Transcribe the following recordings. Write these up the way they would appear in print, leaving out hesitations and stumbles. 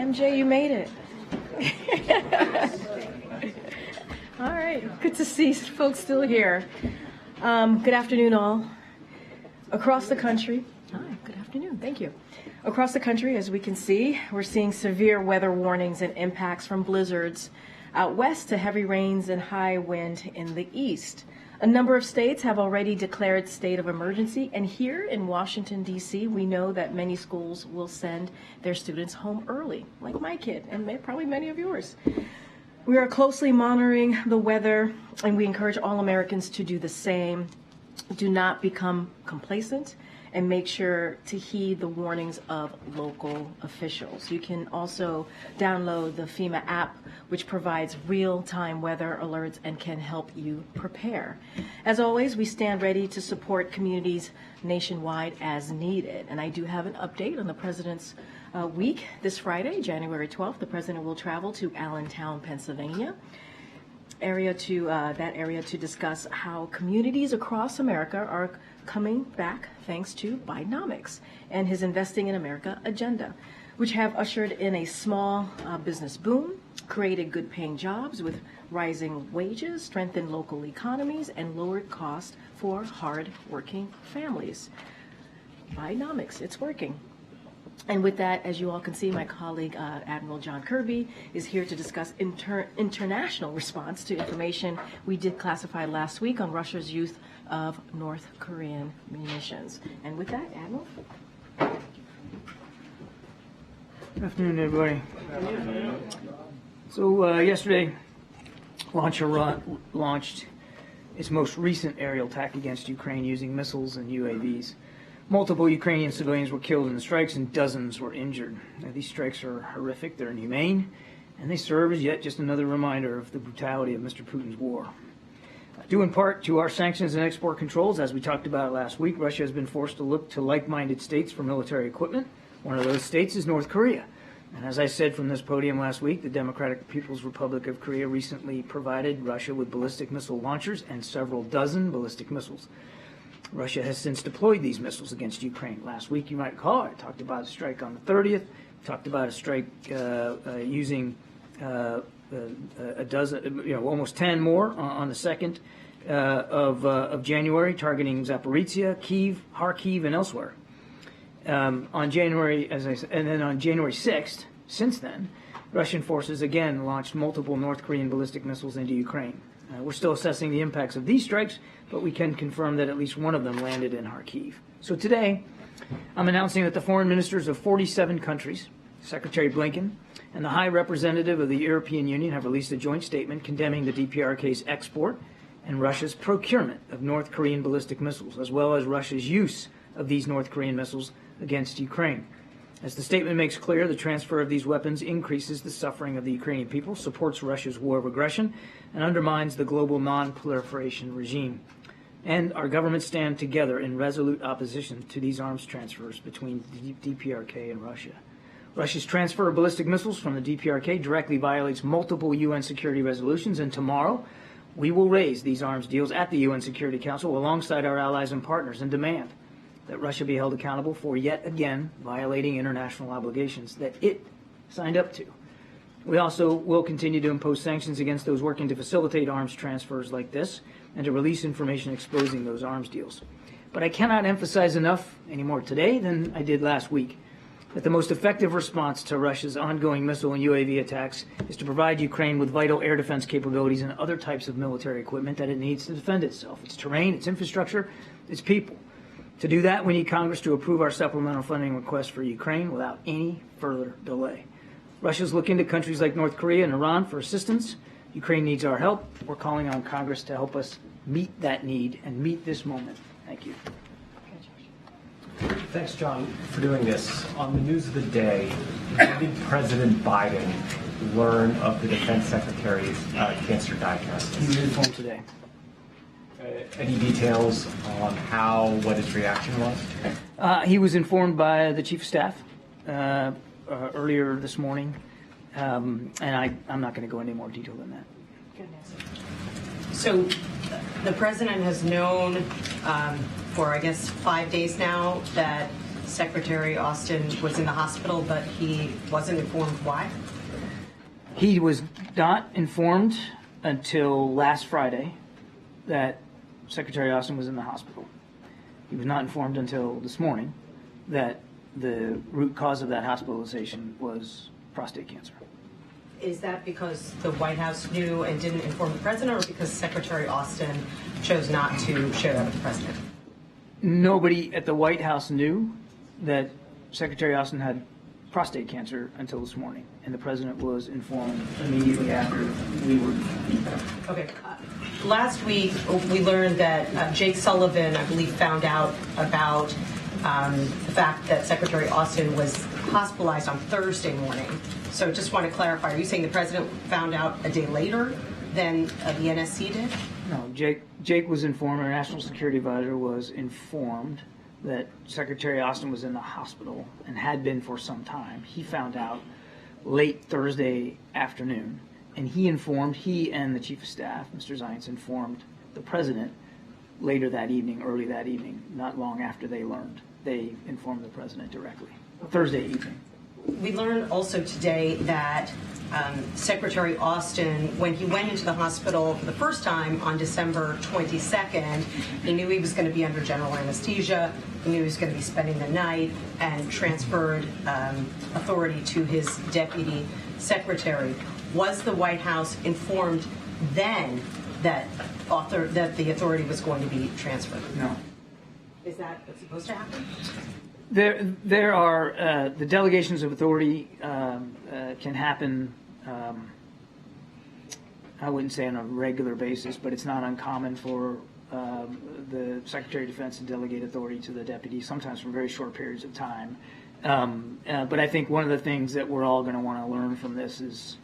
MJ, you made it. All right, good to see folks still here. Good afternoon, all. Across the country, hi, good afternoon, thank you. Across the country, as we can see, we're seeing severe weather warnings and impacts from blizzards out west to heavy rains and high wind in the east. A number of states have already declared state of emergency, and here in Washington, D.C., we know that many schools will send their students home early, like my kid, and probably many of yours. We are closely monitoring the weather, and we encourage all Americans to do the same. Do not become complacent, and make sure to heed the warnings of local officials. You can also download the FEMA app, which provides real-time weather alerts and can help you prepare. As always, we stand ready to support communities nationwide as needed. And I do have an update on the President's week. This Friday, January 12th, the President will travel to Allentown, Pennsylvania, that area to discuss how communities across America are coming back thanks to Bidenomics and his Investing in America agenda, which have ushered in a small business boom, created good paying jobs with rising wages, strengthened local economies, and lowered costs for hard working families. Bidenomics, it's working. And with that, as you all can see, my colleague, Admiral John Kirby, is here to discuss international response to information we did classify last week on Russia's use of North Korean munitions. And with that, Admiral. Good afternoon, everybody. So yesterday, Iran launched its most recent aerial attack against Ukraine using missiles and UAVs. Multiple Ukrainian civilians were killed in the strikes and dozens were injured. Now, these strikes are horrific, they're inhumane, and they serve as yet just another reminder of the brutality of Mr. Putin's war. Due in part to our sanctions and export controls, as we talked about last week, Russia has been forced to look to like-minded states for military equipment. One of those states is North Korea. And as I said from this podium last week, the Democratic People's Republic of Korea recently provided Russia with ballistic missile launchers and several dozen ballistic missiles. Russia has since deployed these missiles against Ukraine. Last week, you might recall, I talked about a strike on the 30th, talked about a strike using a dozen, almost 10 more on the 2nd of January, targeting Zaporizhia, Kyiv, Kharkiv, and elsewhere. On January, as I said, and then on January 6th, since then, Russian forces again launched multiple North Korean ballistic missiles into Ukraine. We're still assessing the impacts of these strikes, but we can confirm that at least one of them landed in Kharkiv. So today, I'm announcing that the foreign ministers of 47 countries, Secretary Blinken, and the High Representative of the European Union have released a joint statement condemning the DPRK's export and Russia's procurement of North Korean ballistic missiles, as well as Russia's use of these North Korean missiles against Ukraine. As the statement makes clear, the transfer of these weapons increases the suffering of the Ukrainian people, supports Russia's war of aggression, and undermines the global non-proliferation regime. And our governments stand together in resolute opposition to these arms transfers between the DPRK and Russia. Russia's transfer of ballistic missiles from the DPRK directly violates multiple UN security resolutions, and tomorrow we will raise these arms deals at the UN Security Council alongside our allies and partners and demand that Russia be held accountable for yet again violating international obligations that it signed up to. We also will continue to impose sanctions against those working to facilitate arms transfers like this and to release information exposing those arms deals. But I cannot emphasize enough any more today than I did last week that the most effective response to Russia's ongoing missile and UAV attacks is to provide Ukraine with vital air defense capabilities and other types of military equipment that it needs to defend itself, its terrain, its infrastructure, its people. To do that, we need Congress to approve our supplemental funding request for Ukraine without any further delay. Russia's looking to countries like North Korea and Iran for assistance. Ukraine needs our help. We're calling on Congress to help us meet that need and meet this moment. Thank you. Thanks, John, for doing this. On the news of the day, when did President Biden learn of the Defense Secretary's cancer diagnosis? He was informed today. Any details on what his reaction was? He was informed by the Chief of Staff earlier this morning, and I'm not going to go into more detail than that. So the president has known for, I guess, 5 days now that Secretary Austin was in the hospital, but he wasn't informed why? He was not informed until last Friday that Secretary Austin was in the hospital. He was not informed until this morning that the root cause of that hospitalization was prostate cancer. Is that because the White House knew and didn't inform the president, or because Secretary Austin chose not to share that with the president? Nobody at the White House knew that Secretary Austin had prostate cancer until this morning, and the president was informed immediately after we were. Okay. Last week, we learned that Jake Sullivan, I believe, found out about the fact that Secretary Austin was hospitalized on Thursday morning. So just want to clarify, are you saying the president found out a day later than the NSC did? No, Jake was informed, our National Security Advisor was informed that Secretary Austin was in the hospital and had been for some time. He found out late Thursday afternoon, and he and the Chief of Staff, Mr. Zients, informed the president later that evening, early that evening, not long after they learned. They informed the president directly, Thursday evening. We learned also today that Secretary Austin, when he went into the hospital for the first time on December 22nd, he knew he was going to be under general anesthesia, he knew he was going to be spending the night, and transferred authority to his deputy secretary. Was the White House informed then that the authority was going to be transferred? No. Is that what's supposed to happen? There are the delegations of authority can happen. I wouldn't say on a regular basis, but it's not uncommon for the Secretary of Defense to delegate authority to the deputy, sometimes for very short periods of time. But I think one of the things that we're all going to want to learn from this is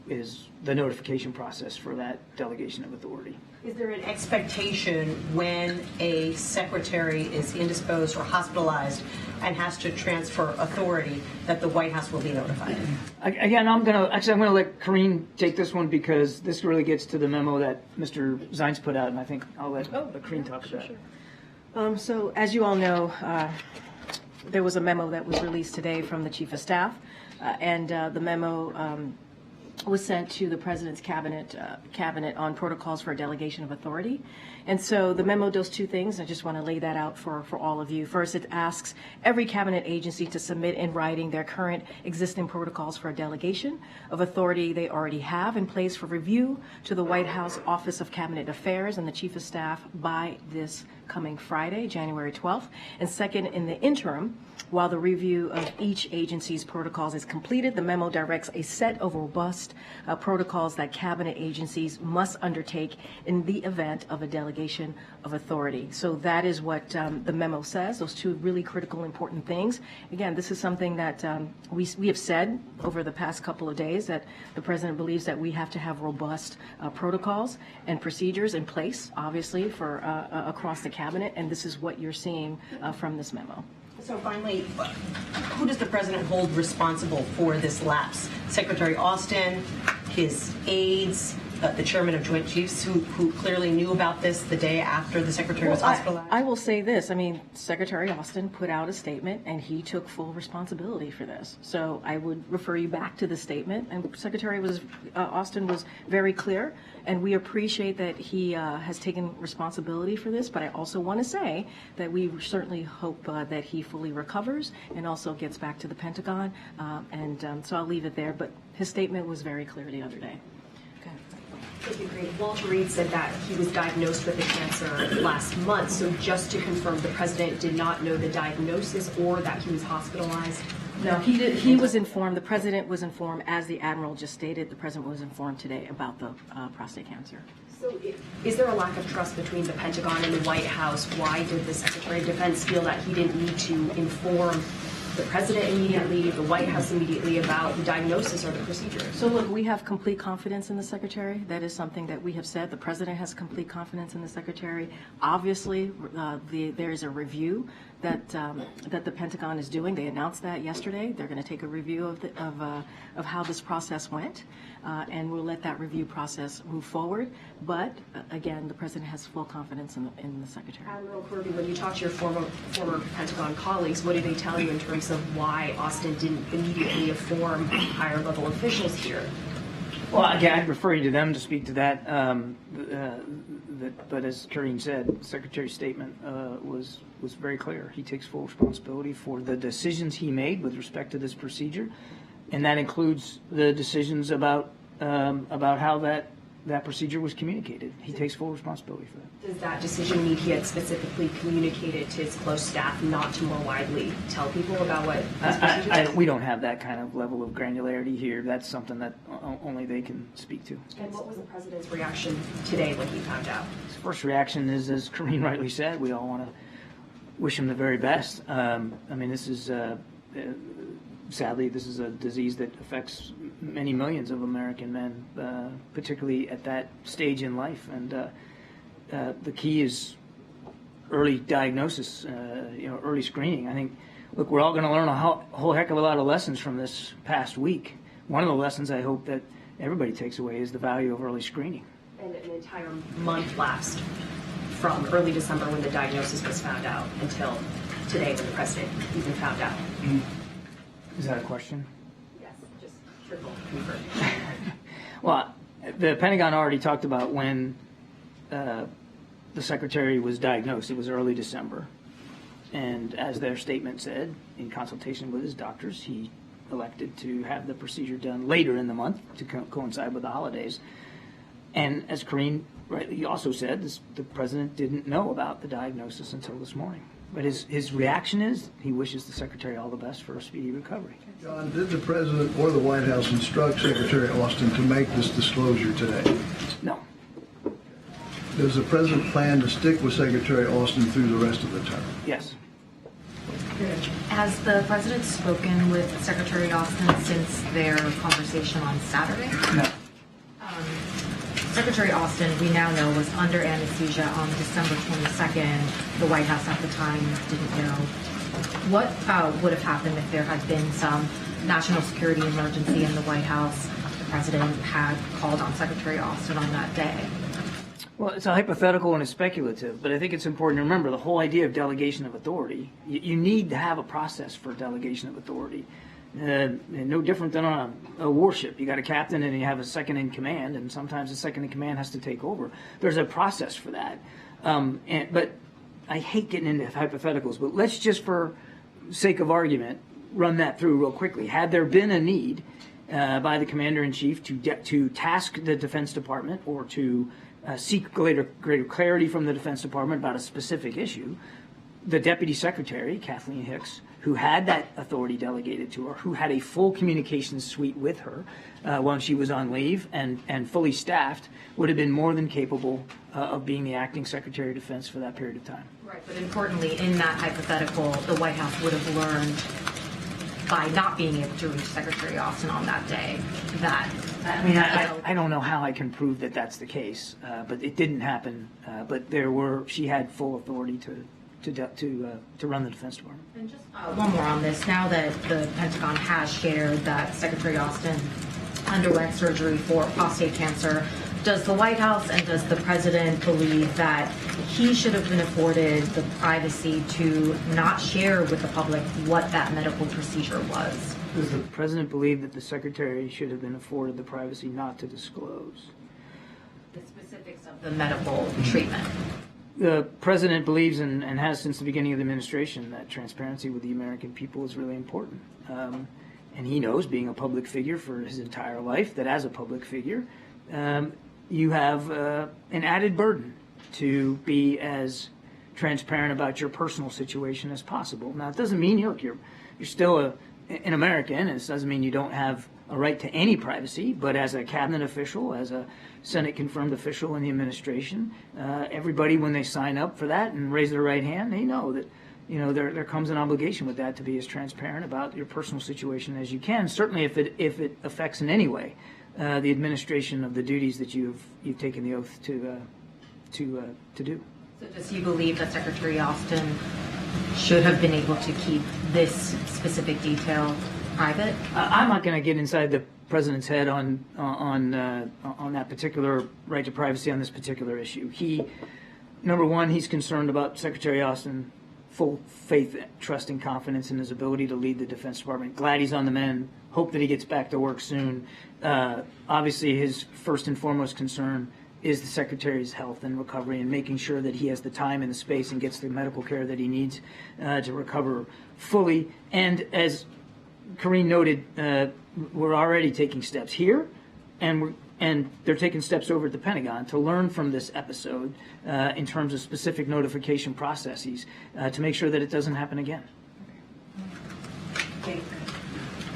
the notification process for that delegation of authority. Is there an expectation when a secretary is indisposed or hospitalized and has to transfer authority that the White House will be notified? Again, I'm going to let Karine take this one because this really gets to the memo that Mr. Zients put out, and I think I'll let Karine talk about it. So as you all know, there was a memo that was released today from the Chief of Staff, and the memo was sent to the President's cabinet on protocols for a delegation of authority. And so the memo does two things. I just want to lay that out for all of you. First, it asks every cabinet agency to submit in writing their current existing protocols for a delegation of authority they already have in place for review to the White House Office of Cabinet Affairs and the Chief of Staff by this coming Friday, January 12th. And second, in the interim, while the review of each agency's protocols is completed, the memo directs a set of robust protocols that cabinet agencies must undertake in the event of a delegation of authority. So that is what the memo says, those two really critical, important things. Again, this is something that we have said over the past couple of days, that the President believes that we have to have robust protocols and procedures in place, obviously, for across the cabinet, and this is what you're seeing from this memo. So finally, who does the president hold responsible for this lapse? Secretary Austin, his aides, the chairman of Joint Chiefs, who clearly knew about this the day after the secretary was hospitalized? I will say this. I mean, Secretary Austin put out a statement, and he took full responsibility for this. So I would refer you back to the statement. And Secretary Austin was very clear, and we appreciate that he has taken responsibility for this. But I also want to say that we certainly hope that he fully recovers and also gets back to the Pentagon. So I'll leave it there. But his statement was very clear the other day. Thank you, Karine. Walter Reed said that he was diagnosed with the cancer last month. So just to confirm, the president did not know the diagnosis or that he was hospitalized? No, he did. He was informed. The president was informed, as the admiral just stated. The president was informed today about the prostate cancer. So is there a lack of trust between the Pentagon and the White House? Why did the Secretary of Defense feel that he didn't need to inform the president immediately, the White House immediately about the diagnosis or the procedure? So look, we have complete confidence in the secretary. That is something that we have said. The president has complete confidence in the secretary. Obviously, there is a review that the Pentagon is doing. They announced that yesterday. They're going to take a review of how this process went, and we'll let that review process move forward. But again, the president has full confidence in the secretary. Admiral Kirby, when you talk to your former Pentagon colleagues, what do they tell you in terms of why Austin didn't immediately inform higher level officials here? Well, again, I'd refer you to them to speak to that. But as Karine said, the Secretary's statement was very clear. He takes full responsibility for the decisions he made with respect to this procedure, and that includes the decisions about how that procedure was communicated. He takes full responsibility for that. Does that decision mean he had specifically communicated to his close staff not to more widely tell people about what his procedure is? We don't have that kind of level of granularity here. That's something that only they can speak to. And what was the president's reaction today when he found out? His first reaction is, as Karine rightly said, we all want to wish him the very best. I mean, this is sadly, this is a disease that affects many millions of American men, particularly at that stage in life. And the key is early diagnosis, early screening. I think, look, we're all going to learn a whole heck of a lot of lessons from this past week. One of the lessons I hope that everybody takes away is the value of early screening. And an entire month lapsed from early December when the diagnosis was found out until today when the president even found out. Is that a question? Yes, just triple confirm. Well, the Pentagon already talked about when the secretary was diagnosed. It was early December. And as their statement said, in consultation with his doctors, he elected to have the procedure done later in the month to coincide with the holidays. And as Karine rightly also said, the president didn't know about the diagnosis until this morning. But his reaction is he wishes the secretary all the best for a speedy recovery. John, did the president or the White House instruct Secretary Austin to make this disclosure today? No. Does the president plan to stick with Secretary Austin through the rest of the term? Yes. Has the president spoken with Secretary Austin since their conversation on Saturday? No. Secretary Austin, we now know, was under anesthesia on December 22nd. The White House at the time didn't know. What would have happened if there had been some national security emergency in the White House? The president had called on Secretary Austin on that day. Well, it's a hypothetical and it's speculative, but I think it's important to remember the whole idea of delegation of authority. You need to have a process for delegation of authority. No different than on a warship. You got a captain and you have a second in command, and sometimes the second in command has to take over. There's a process for that. But I hate getting into hypotheticals, but let's just, for sake of argument, run that through real quickly. Had there been a need by the commander-in-chief to task the Defense Department or to seek greater clarity from the Defense Department about a specific issue, the Deputy Secretary, Kathleen Hicks, who had that authority delegated to her, who had a full communications suite with her when she was on leave and fully staffed, would have been more than capable of being the acting Secretary of Defense for that period of time. Right, but importantly, in that hypothetical, the White House would have learned by not being able to reach Secretary Austin on that day that... I mean, I don't know how I can prove that that's the case, but it didn't happen. But she had full authority to run the Defense Department. And just one more on this. Now that the Pentagon has shared that Secretary Austin underwent surgery for prostate cancer, does the White House and does the president believe that he should have been afforded the privacy to not share with the public what that medical procedure was? Does the president believe that the secretary should have been afforded the privacy not to disclose the specifics of the medical treatment? The president believes and has since the beginning of the administration that transparency with the American people is really important. And he knows, being a public figure for his entire life, that as a public figure, you have an added burden to be as transparent about your personal situation as possible. Now, it doesn't mean, you're still an American, and it doesn't mean you don't have a right to any privacy, but as a cabinet official, as a Senate-confirmed official in the administration, everybody, when they sign up for that and raise their right hand, they know that there comes an obligation with that to be as transparent about your personal situation as you can. Certainly, if it affects in any way the administration of the duties that you've taken the oath to do. So does he believe that Secretary Austin should have been able to keep this specific detail private? I'm not going to get inside the president's head on that particular right to privacy on this particular issue. Number one, he's concerned about Secretary Austin, full faith, trust, and confidence in his ability to lead the Defense Department. Glad he's on the mend. Hope that he gets back to work soon. Obviously, his first and foremost concern is the Secretary's health and recovery, and making sure that he has the time and the space and gets the medical care that he needs to recover fully. And as Karine noted, we're already taking steps here, and they're taking steps over at the Pentagon to learn from this episode in terms of specific notification processes to make sure that it doesn't happen again.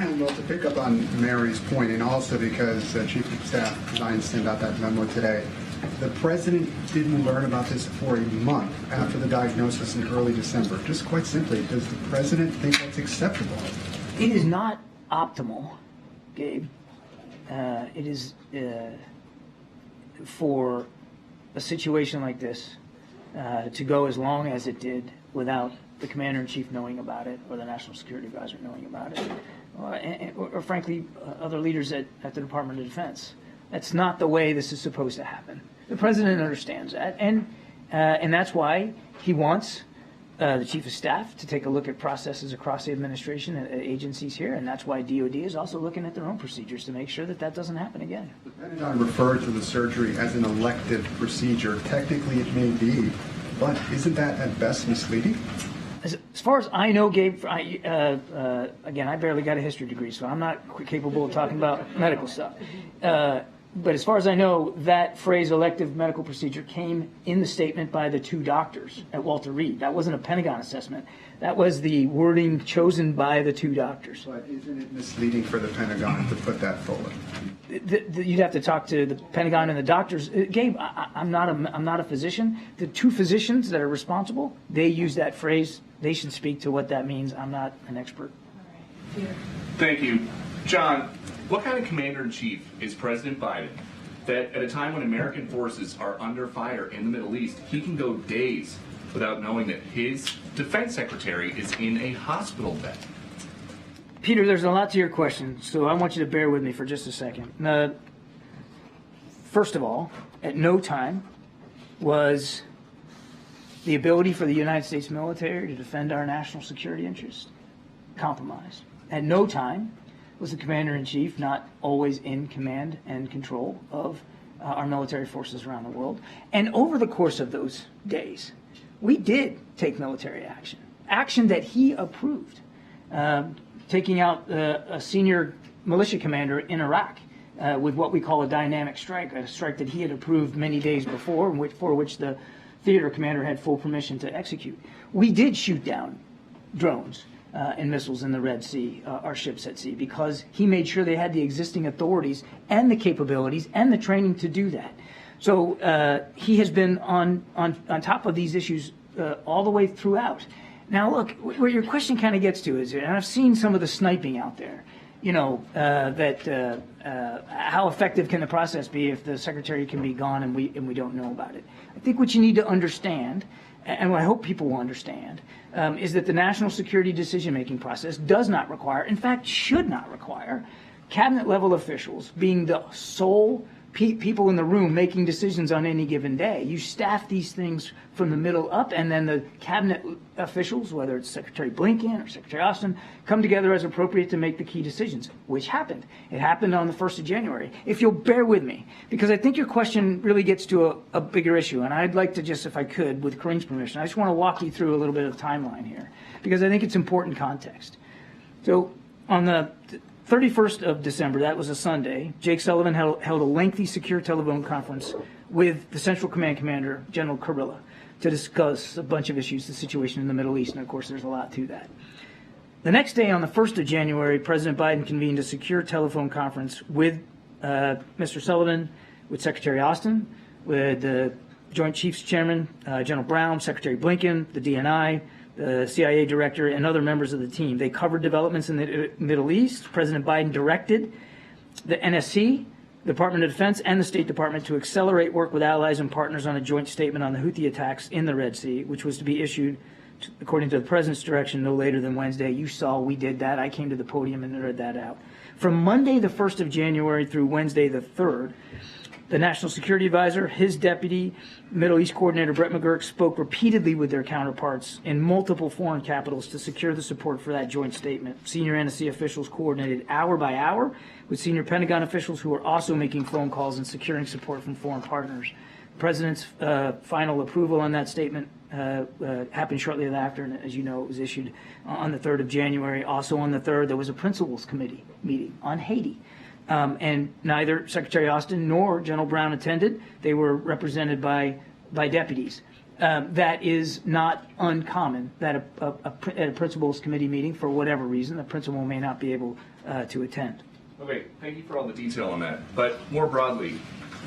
And well, to pick up on Mary's point, and also because Chief of Staff Ryan sent out that memo today, the president didn't learn about this for a month after the diagnosis in early December. Just quite simply, does the president think that's acceptable? It is not optimal, Gabe. It is for a situation like this to go as long as it did without the commander-in-chief knowing about it, or the national security advisor knowing about it, or frankly, other leaders at the Department of Defense. That's not the way this is supposed to happen. The president understands that, and that's why he wants the chief of staff to take a look at processes across the administration and agencies here, and that's why DOD is also looking at their own procedures to make sure that that doesn't happen again. The Pentagon referred to the surgery as an elective procedure. Technically, it may be, but isn't that at best misleading? As far as I know, Gabe, again, I barely got a history degree, so I'm not capable of talking about medical stuff. But as far as I know, that phrase elective medical procedure came in the statement by the two doctors at Walter Reed. That wasn't a Pentagon assessment. That was the wording chosen by the two doctors. But isn't it misleading for the Pentagon to put that forward? You'd have to talk to the Pentagon and the doctors. Gabe, I'm not a physician. The two physicians that are responsible, they use that phrase. They should speak to what that means. I'm not an expert. Thank you. John, what kind of commander-in-chief is President Biden that at a time when American forces are under fire in the Middle East, he can go days without knowing that his defense secretary is in a hospital bed? Peter, there's a lot to your question, so I want you to bear with me for just a second. First of all, at no time was the ability for the United States military to defend our national security interests compromised. At no time was the commander-in-chief not always in command and control of our military forces around the world. And over the course of those days, we did take military action that he approved, taking out a senior militia commander in Iraq with what we call a dynamic strike, a strike that he had approved many days before, for which the theater commander had full permission to execute. We did shoot down drones and missiles in the Red Sea, our ships at sea, because he made sure they had the existing authorities and the capabilities and the training to do that. So he has been on top of these issues all the way throughout. Now, look, where your question kind of gets to is, and I've seen some of the sniping out there, how effective can the process be if the secretary can be gone and we don't know about it? I think what you need to understand, and what I hope people will understand, is that the national security decision-making process does not require, in fact, should not require, cabinet-level officials being the sole people in the room making decisions on any given day. You staff these things from the middle up, and then the cabinet officials, whether it's Secretary Blinken or Secretary Austin, come together as appropriate to make the key decisions, which happened. It happened on the 1st of January. If you'll bear with me, because I think your question really gets to a bigger issue, and I'd like to just, if I could, with Karine's permission, I just want to walk you through a little bit of timeline here, because I think it's important context. So on the 31st of December, that was a Sunday, Jake Sullivan held a lengthy secure telephone conference with the Central Command Commander, General Kurilla, to discuss a bunch of issues, the situation in the Middle East, and of course there's a lot to that. The next day, on the 1st of January, President Biden convened a secure telephone conference with Mr. Sullivan, with Secretary Austin, with the Joint Chiefs Chairman, General Brown, Secretary Blinken, the DNI, the CIA director, and other members of the team. They covered developments in the Middle East. President Biden directed the NSC, Department of Defense, and the State Department to accelerate work with allies and partners on a joint statement on the Houthi attacks in the Red Sea, which was to be issued, according to the President's direction, no later than Wednesday. You saw we did that. I came to the podium and read that out. From Monday, the 1st of January, through Wednesday, the 3rd, the National Security Advisor, his deputy, Middle East Coordinator Brett McGurk, spoke repeatedly with their counterparts in multiple foreign capitals to secure the support for that joint statement. Senior NSC officials coordinated hour by hour with senior Pentagon officials who were also making phone calls and securing support from foreign partners. The President's final approval on that statement happened shortly thereafter, and as you know, it was issued on the 3rd of January. Also on the 3rd, there was a Principals Committee meeting on Haiti. And neither Secretary Austin nor General Brown attended. They were represented by deputies. That is not uncommon that at a principals committee meeting, for whatever reason, the principal may not be able to attend. Okay, thank you for all the detail on that. But more broadly,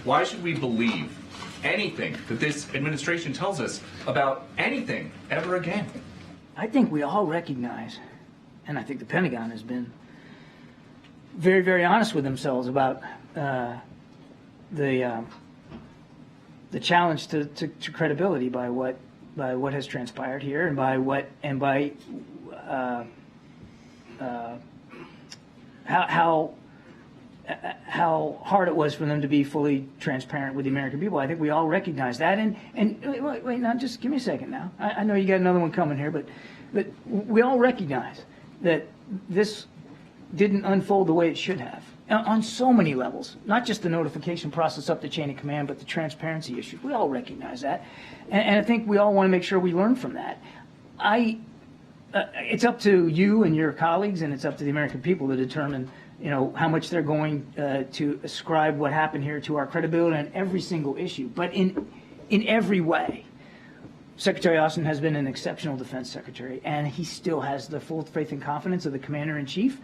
why should we believe anything that this administration tells us about anything ever again? I think we all recognize, and I think the Pentagon has been very, very honest with themselves about the challenge to credibility by what has transpired here, and by how hard it was for them to be fully transparent with the American people. I think we all recognize that. And wait, now just give me a second now. I know you got another one coming here, but we all recognize that this didn't unfold the way it should have on so many levels, not just the notification process up the chain of command, but the transparency issue. We all recognize that. And I think we all want to make sure we learn from that. It's up to you and your colleagues, and it's up to the American people to determine, how much they're going to ascribe what happened here to our credibility on every single issue. But in every way, Secretary Austin has been an exceptional defense secretary, and he still has the full faith and confidence of the commander-in-chief.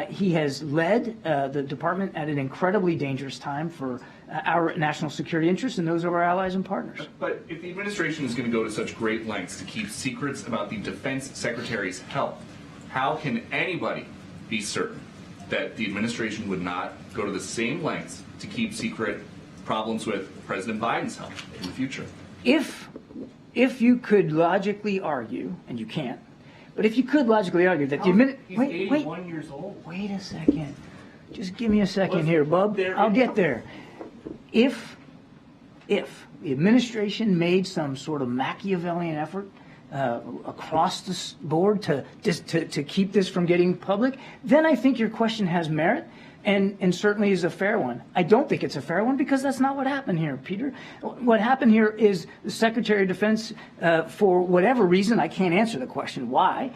He has led the department at an incredibly dangerous time for our national security interests and those of our allies and partners. But if the administration is going to go to such great lengths to keep secrets about the defense secretary's health, how can anybody be certain that the administration would not go to the same lengths to keep secret problems with President Biden's health in the future? If you could logically argue, and you can't, but if you could logically argue that He's 81 years old. Wait a second. Just give me a second here, bub. I'll get there. If the administration made some sort of Machiavellian effort across the board to keep this from getting public, then I think your question has merit. And certainly is a fair one. I don't think it's a fair one because that's not what happened here, Peter. What happened here is the Secretary of Defense, for whatever reason, I can't answer the question why,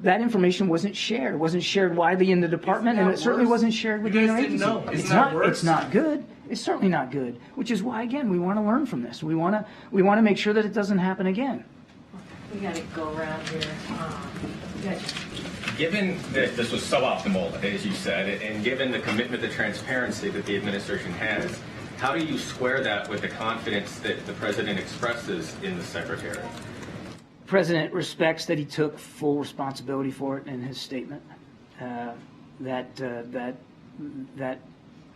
that information wasn't shared. It wasn't shared widely in the department, and it certainly wasn't shared with the other agencies. It's not good. It's certainly not good, which is why, again, we want to learn from this. We want to make sure that it doesn't happen again. We got to go around here. Given that this was suboptimal, as you said, and given the commitment to transparency that the administration has, how do you square that with the confidence that the president expresses in the secretary? The president respects that he took full responsibility for it in his statement. That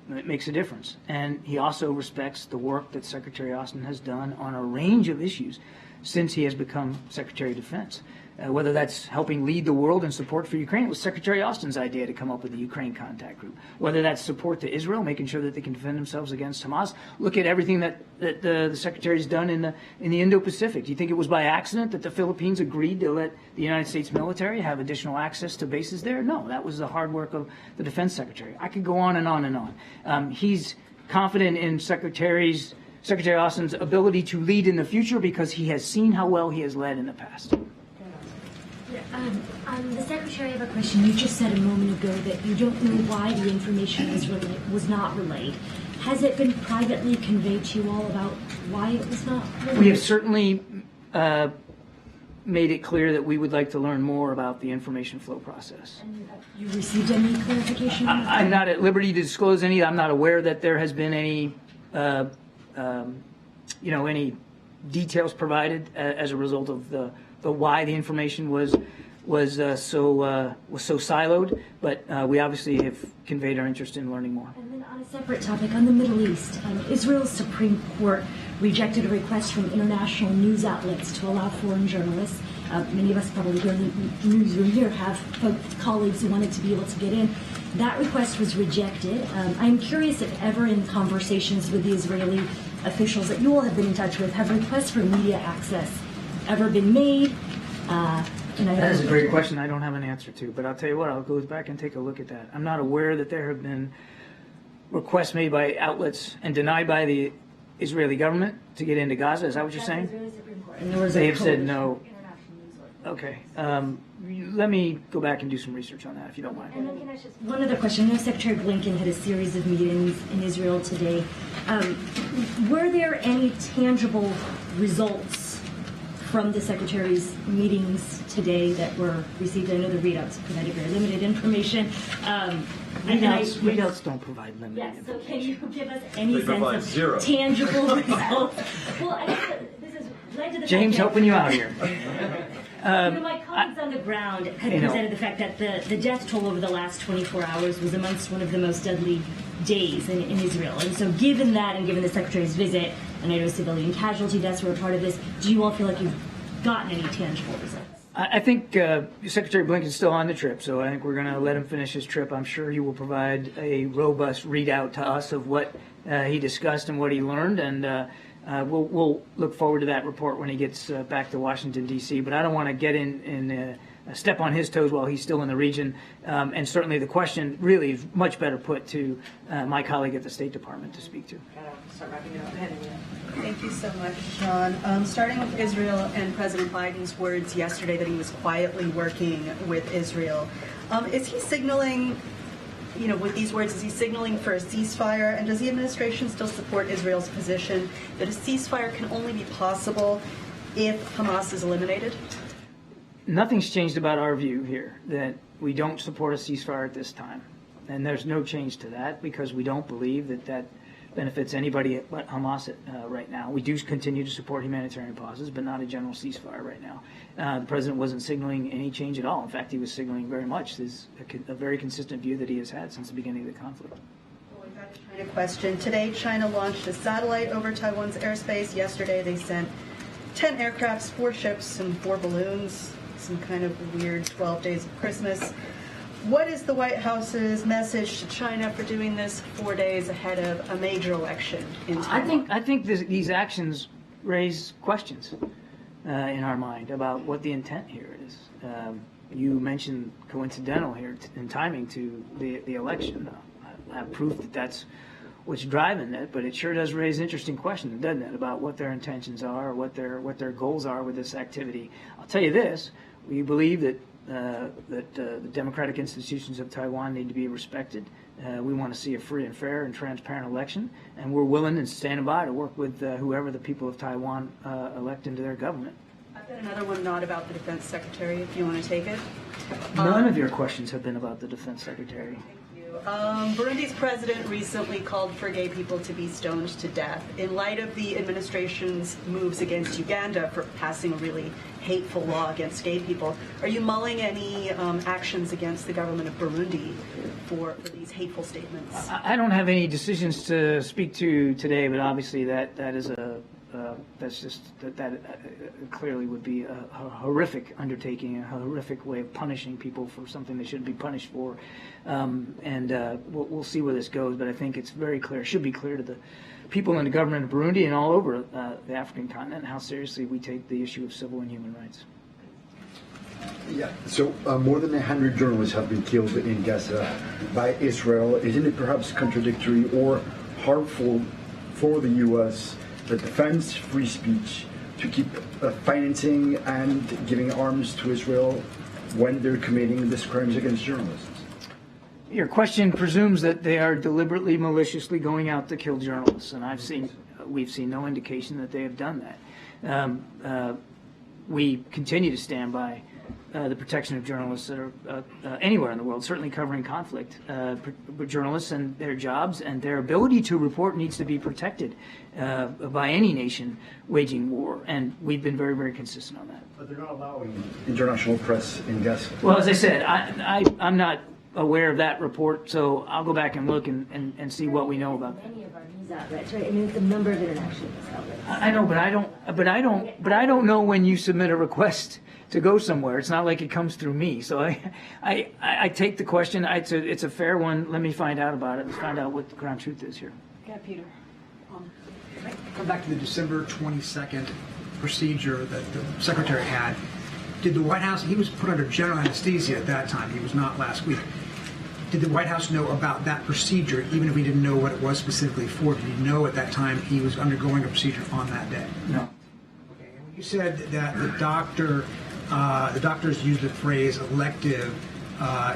makes a difference. And he also respects the work that Secretary Austin has done on a range of issues since he has become Secretary of Defense. Whether that's helping lead the world in support for Ukraine, it was Secretary Austin's idea to come up with the Ukraine Contact Group. Whether that's support to Israel, making sure that they can defend themselves against Hamas. Look at everything that the Secretary's done in the Indo-Pacific. Do you think it was by accident that the Philippines agreed to let the United States military have additional access to bases there? No, that was the hard work of the Defense Secretary. I could go on and on and on. He's confident in Secretary Austin's ability to lead in the future because he has seen how well he has led in the past. The Secretary, I have a question. You just said a moment ago that you don't know why the information was not relayed. Has it been privately conveyed to you all about why it was not relayed? We have certainly made it clear that we would like to learn more about the information flow process. And you received any clarification? I'm not at liberty to disclose any. I'm not aware that there has been any, any details provided as a result of the why the information was so siloed, but we obviously have conveyed our interest in learning more. And then on a separate topic, on the Middle East, Israel's Supreme Court rejected a request from international news outlets to allow foreign journalists. Many of us probably here in the newsroom here have colleagues who wanted to be able to get in. That request was rejected. I'm curious if ever in conversations with the Israeli officials that you all have been in touch with, have requests for media access ever been made? That is a great question I don't have an answer to, but I'll tell you what, I'll go back and take a look at that. I'm not aware that there have been requests made by outlets and denied by the Israeli government to get into Gaza. Is that what you're saying? They have said no. Okay. Let me go back and do some research on that, if you don't mind. And then can I just one other question? I know Secretary Blinken had a series of meetings in Israel today. Were there any tangible results from the Secretary's meetings today that were received? I know the readouts provided very limited information. Readouts don't provide limited information. So can you give us any sense of tangible results? Well, I think this is led to the James helping you out here. My colleagues on the ground had presented the fact that the death toll over the last 24 hours was amongst one of the most deadly days in Israel. And so given that and given the Secretary's visit, and I know civilian casualty deaths were a part of this, do you all feel like you've gotten any tangible results? I think Secretary Blinken's still on the trip, so I think we're going to let him finish his trip. I'm sure he will provide a robust readout to us of what he discussed and what he learned, and we'll look forward to that report when he gets back to Washington, D.C. But I don't want to get in step on his toes while he's still in the region. And certainly the question really is much better put to my colleague at the State Department to speak to. Thank you so much, Sean. Starting with Israel and President Biden's words yesterday that he was quietly working with Israel. Is he signaling, with these words, is he signaling for a ceasefire? And does the administration still support Israel's position that a ceasefire can only be possible if Hamas is eliminated? Nothing's changed about our view here, that we don't support a ceasefire at this time. And there's no change to that because we don't believe that benefits anybody but Hamas right now. We do continue to support humanitarian pauses, but not a general ceasefire right now. The president wasn't signaling any change at all. In fact, he was signaling very much a very consistent view that he has had since the beginning of the conflict. Well, we've got a China question. Today, China launched a satellite over Taiwan's airspace. Yesterday, they sent 10 aircrafts, 4 ships, and 4 balloons. Some kind of weird 12 days of Christmas. What is the White House's message to China for doing this 4 days ahead of a major election in Taiwan? I think these actions raise questions in our mind about what the intent here is. You mentioned coincidental here in timing to the election. I have proof that that's what's driving it, but it sure does raise interesting questions, doesn't it, about what their intentions are, or what their goals are with this activity. I'll tell you this: we believe that the democratic institutions of Taiwan need to be respected. We want to see a free and fair and transparent election, and we're willing and standing by to work with whoever the people of Taiwan elect into their government. I've got another one not about the defense secretary, if you want to take it. None of your questions have been about the defense secretary. Burundi's president recently called for gay people to be stoned to death. In light of the administration's moves against Uganda for passing a really hateful law against gay people, are you mulling any actions against the government of Burundi for these hateful statements? I don't have any decisions to speak to today, but obviously that clearly would be a horrific undertaking, a horrific way of punishing people for something they shouldn't be punished for. We'll see where this goes, but I think it's very clear, should be clear to the people in the government of Burundi and all over the African continent how seriously we take the issue of civil and human rights. Yeah, so more than 100 journalists have been killed in Gaza by Israel. Isn't it perhaps contradictory or harmful for the U.S. that defends free speech to keep financing and giving arms to Israel when they're committing these crimes against journalists? Your question presumes that they are deliberately, maliciously going out to kill journalists, and we've seen no indication that they have done that. we continue to stand by the protection of journalists that are anywhere in the world, certainly covering conflict. Journalists and their jobs and their ability to report needs to be protected by any nation waging war, and we've been very, very consistent on that. But they're not allowing international press in Gaza. Well, as I said, I'm not aware of that report, so I'll go back and look and see what we know about that. Many of our news outlets, right? I mean, it's a number of international news outlets. I know, but I don't know when you submit a request to go somewhere. It's not like it comes through me. So I take the question. It's a fair one. Let me find out about it. Let's find out what the ground truth is here. Yeah, Peter. Come back to the December 22nd procedure that the Secretary had. Did the White House, he was put under general anesthesia at that time. He was not last week. Did the White House know about that procedure, even if we didn't know what it was specifically for? Did he know at that time he was undergoing a procedure on that day? No. Okay. And when you said that the doctors used the phrase elective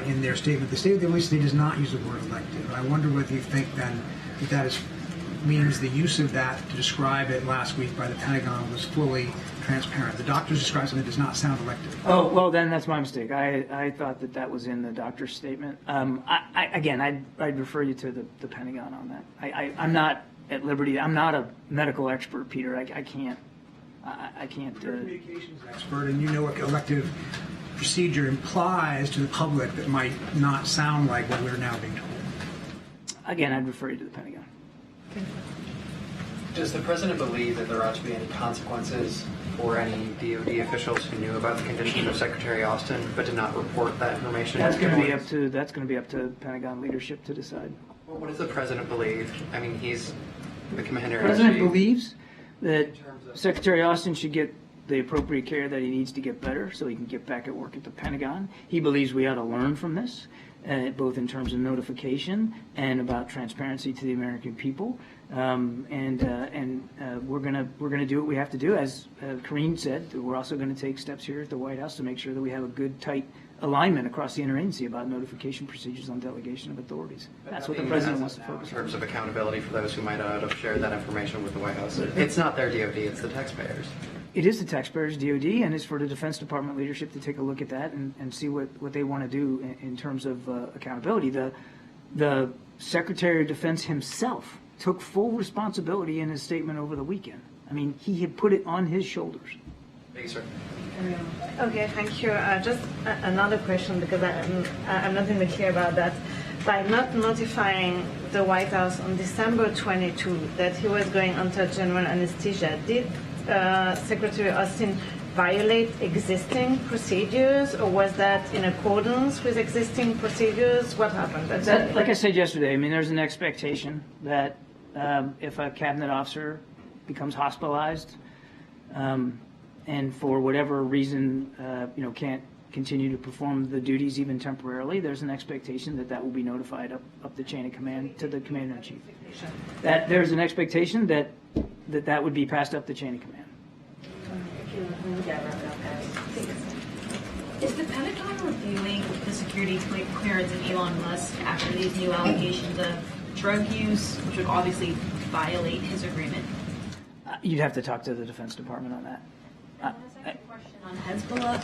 in their statement, the State of the Emergency does not use the word elective. I wonder whether you think then that means the use of that to describe it last week by the Pentagon was fully transparent. The doctors described something that does not sound elective. Oh, well, then that's my mistake. I thought that was in the doctor's statement. I'd refer you to the Pentagon on that. I'm not at liberty. I'm not a medical expert, Peter. I can't. You're a communications expert, and you know what elective procedure implies to the public that might not sound like what we're now being told. Again, I'd refer you to the Pentagon. Does the president believe that there ought to be any consequences for any DoD officials who knew about the condition of Secretary Austin but did not report that information? That's going to be up to Pentagon leadership to decide. Well, what does the president believe? I mean, he's the commander. The president believes that Secretary Austin should get the appropriate care that he needs to get better so he can get back at work at the Pentagon. He believes we ought to learn from this, both in terms of notification and about transparency to the American people. We're gonna do what we have to do. As Karine said, we're also going to take steps here at the White House to make sure that we have a good, tight alignment across the interagency about notification procedures on delegation of authorities. That's what the president wants to focus on. In terms of accountability for those who might not have shared that information with the White House, it's not their DoD; it's the taxpayers. It is the taxpayers' DoD, and it's for the Defense Department leadership to take a look at that and see what they want to do in terms of accountability. The Secretary of Defense himself took full responsibility in his statement over the weekend. I mean, he had put it on his shoulders. Thank you, sir. Okay, thank you. Just another question, because I'm not really clear about that. By not notifying the White House on December 22 that he was going under general anesthesia, did Secretary Austin violate existing procedures, or was that in accordance with existing procedures? What happened? Like I said yesterday, I mean, there's an expectation that if a cabinet officer becomes hospitalized and for whatever reason, can't continue to perform the duties even temporarily, there's an expectation that will be notified up the chain of command to the commander-in-chief. That there's an expectation that would be passed up the chain of command. Is the Pentagon reviewing the security clearance of Elon Musk after these new allegations of drug use, which would obviously violate his agreement? You'd have to talk to the Defense Department on that. On Hezbollah,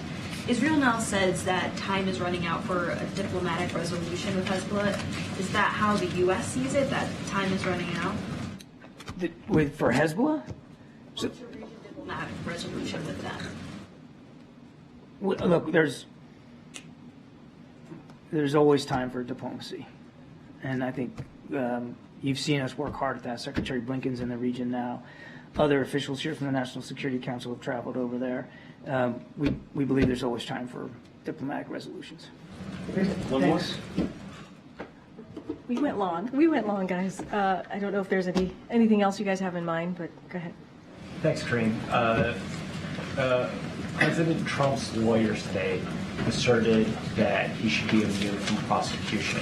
Israel now says that time is running out for a diplomatic resolution with Hezbollah. Is that how the U.S. sees it, that time is running out? For Hezbollah? To reach a diplomatic resolution with them. Look, there's always time for diplomacy. And I think you've seen us work hard at that. Secretary Blinken's in the region now. Other officials here from the National Security Council have traveled over there. We believe there's always time for diplomatic resolutions. One more? We went long, guys. I don't know if there's anything else you guys have in mind, but go ahead. Thanks, Karine. President Trump's lawyers today asserted that he should be immune from prosecution.